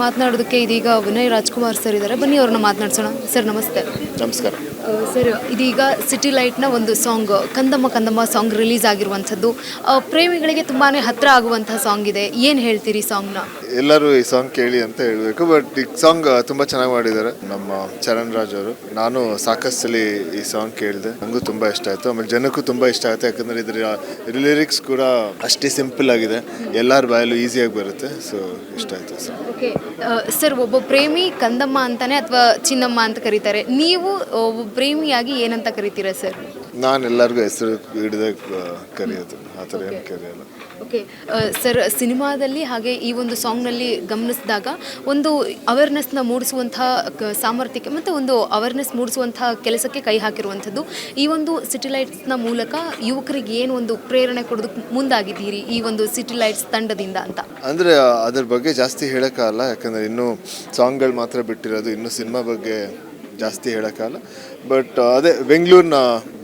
ಮಾತನಾಡೋದಕ್ಕೆ ಇದೀಗ ವಿನಯ್ ರಾಜ್ಕುಮಾರ್ ಸರ್ ಇದ್ದಾರೆ. ಬನ್ನಿ ಅವ್ರನ್ನ ಮಾತನಾಡ್ಸೋಣ. ಸರ್ ನಮಸ್ತೆ. ನಮಸ್ಕಾರ. ಸರ್ ಇದೀಗ ಸಿಟಿ ಲೈಟ್ನ ಒಂದು ಸಾಂಗ್ ಕಂದಮ್ಮ ಕಂದಮ್ಮ ಸಾಂಗ್ ರಿಲೀಸ್ ಆಗಿರುವಂಥದ್ದು. ಪ್ರೇಮಿಗಳಿಗೆ ತುಂಬಾ ಹತ್ತಿರ ಆಗುವಂಥ ಸಾಂಗ್ ಇದೆ. ಏನು ಹೇಳ್ತೀರಿ ಸಾಂಗ್ನ? ಎಲ್ಲರೂ ಈ ಸಾಂಗ್ ಕೇಳಿ ಅಂತ ಹೇಳಬೇಕು. ಬಟ್ ಈ ಸಾಂಗ್ ತುಂಬ ಚೆನ್ನಾಗಿ ಮಾಡಿದ್ದಾರೆ ನಮ್ಮ ಚರಣ್ ರಾಜ್ ಅವರು. ನಾನು ಸಾಕಷ್ಟು ಸಲ ಈ ಸಾಂಗ್ ಕೇಳಿದೆ, ನನಗೂ ತುಂಬ ಇಷ್ಟ ಆಯಿತು. ಆಮೇಲೆ ಜನಕ್ಕೂ ತುಂಬ ಇಷ್ಟ ಆಯಿತು, ಯಾಕಂದರೆ ಇದರ ಲಿರಿಕ್ಸ್ ಕೂಡ ಅಷ್ಟೇ ಸಿಂಪಲ್ ಆಗಿದೆ, ಎಲ್ಲರ ಬಾಯಲ್ಲೂ ಈಸಿಯಾಗಿ ಬರುತ್ತೆ. ಸೊ ಇಷ್ಟ ಆಯಿತು ಸರ್. ಓಕೆ ಸರ್, ಒಬ್ಬ ಪ್ರೇಮಿ ಕಂದಮ್ಮ ಅಂತಾನೆ ಅಥವಾ ಚಿನ್ನಮ್ಮ ಅಂತ ಕರೀತಾರೆ. ನೀವು ಒಬ್ಬ ಪ್ರೇಮಿಯಾಗಿ ಏನಂತ ಕರಿತೀರಾ ಸರ್? ನಾನು ಎಲ್ಲರಿಗೂ ಹೆಸರು ಹಿಡಿದ ಕರೆಯೋದು, ಆ ಥರ ಏನು ಕರೆಯಲ್ಲ. ಓಕೆ ಸರ್, ಸಿನಿಮಾದಲ್ಲಿ ಹಾಗೆ ಈ ಒಂದು ಸಾಂಗ್ನಲ್ಲಿ ಗಮನಿಸಿದಾಗ ಒಂದು ಅವೇರ್ನೆಸ್ನ ಮೂಡಿಸುವಂಥ ಸಾಮರ್ಥ್ಯಕ್ಕೆ ಮತ್ತು ಒಂದು ಅವೇರ್ನೆಸ್ ಮೂಡಿಸುವಂಥ ಕೆಲಸಕ್ಕೆ ಕೈ ಹಾಕಿರುವಂಥದ್ದು. ಈ ಒಂದು ಸಿಟಿ ಲೈಟ್ಸ್ನ ಮೂಲಕ ಯುವಕರಿಗೆ ಏನು ಒಂದು ಪ್ರೇರಣೆ ಕೊಡೋದಕ್ಕೆ ಮುಂದಾಗಿದ್ದೀರಿ ಈ ಒಂದು ಸಿಟಿ ಲೈಟ್ಸ್ ತಂಡದಿಂದ ಅಂತ? ಅಂದರೆ ಅದ್ರ ಬಗ್ಗೆ ಜಾಸ್ತಿ ಹೇಳೋಕ್ಕಾಗಲ್ಲ, ಯಾಕಂದರೆ ಇನ್ನೂ ಸಾಂಗ್ಗಳು ಮಾತ್ರ ಬಿಟ್ಟಿರೋದು, ಇನ್ನೂ ಸಿನಿಮಾ ಬಗ್ಗೆ ಜಾಸ್ತಿ ಹೇಳೋಕ್ಕಾಗಲ್ಲ. ಬಟ್ ಅದೇ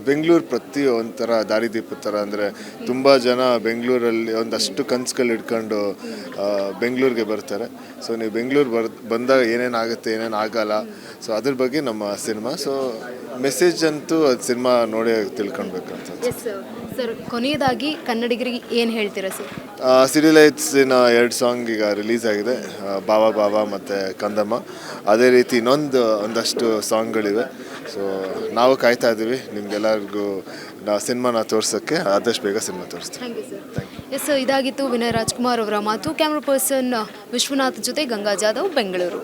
ಬೆಂಗಳೂರು ಪ್ರತಿ ಒಂಥರ ದಾರಿದೀಪದ ಥರ. ಅಂದರೆ ತುಂಬ ಜನ ಬೆಂಗಳೂರಲ್ಲಿ ಒಂದಷ್ಟು ಕನಸುಗಳು ಇಟ್ಕೊಂಡು ಬೆಂಗಳೂರಿಗೆ ಬರ್ತಾರೆ. ಸೊ ನೀವು ಬೆಂಗಳೂರು ಬಂದಾಗ ಏನೇನು ಆಗುತ್ತೆ, ಏನೇನು ಆಗಲ್ಲ, ಸೊ ಅದ್ರ ಬಗ್ಗೆ ನಮ್ಮ ಸಿನಿಮಾ. ಸೊ ಮೆಸೇಜ್ ಅಂತೂ ಅದು ಸಿನಿಮಾ ನೋಡಿ ತಿಳ್ಕೊಳ್ಬೇಕಂತ. ಸರ್, ಕೊನೆಯದಾಗಿ ಕನ್ನಡಿಗರಿಗೆ ಏನು ಹೇಳ್ತೀರಾ ಸರ್? ಸಿಟಿ ಲೈಟ್ಸಿನ 2 ಸಾಂಗ್ ಈಗ ರಿಲೀಸ್ ಆಗಿದೆ, ಬಾವಾ ಬಾವಾ ಮತ್ತು ಕಂದಮ್ಮ. ಅದೇ ರೀತಿ ಒಂದಷ್ಟು ಸಾಂಗ್ಗಳಿವೆ. ಸೊ ನಾವು ಕಾಯ್ತಾ ಇದ್ದೀವಿ ನಿಮ್ಗೆಲ್ಲರಿಗೂ ಸಿನಿಮಾನ ತೋರ್ಸೋಕ್ಕೆ. ಆದಷ್ಟು ಬೇಗ ಸಿನಿಮಾ ತೋರಿಸ್ತೀವಿ. Thank you sir. ಎಸ್, ಇದಾಗಿತ್ತು ವಿನಯ್ ರಾಜ್ಕುಮಾರ್ ಅವರ ಮಾತು. ಕ್ಯಾಮ್ರಾ ಪರ್ಸನ್ ವಿಶ್ವನಾಥ್ ಜೊತೆ ಗಂಗಾ ಜಾಧವ್, ಬೆಂಗಳೂರು.